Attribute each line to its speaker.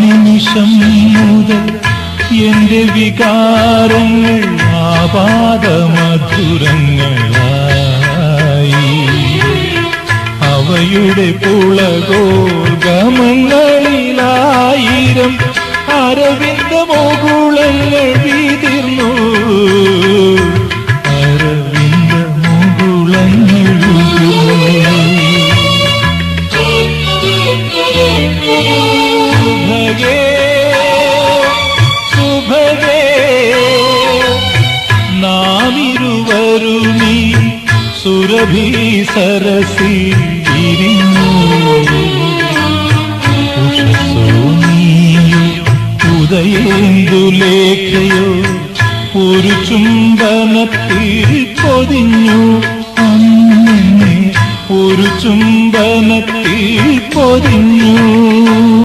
Speaker 1: നിമിഷം മുതൽ എന്റെ വികാരങ്ങൾ ആപാദമധുരങ്ങളായി. അവയുടെ പുളകോൽഗമങ്ങളിലായിരം അരവിന്ദമുകുളങ്ങൾ വിതിർന്നു. അരവിന്ദമുകുളങ്ങൾ സുഭഗേ സുഭഗേ നാമിരുവരുമീ സുരഭി സരസി ഇരിഞ്ഞു. ഉദയേന്ദുലേഖയോ ഒരു ചുംബനത്തിൽ പൊതിഞ്ഞു. അന്നെ ഒരു ചുംബനത്തിൽ പൊതിഞ്ഞു.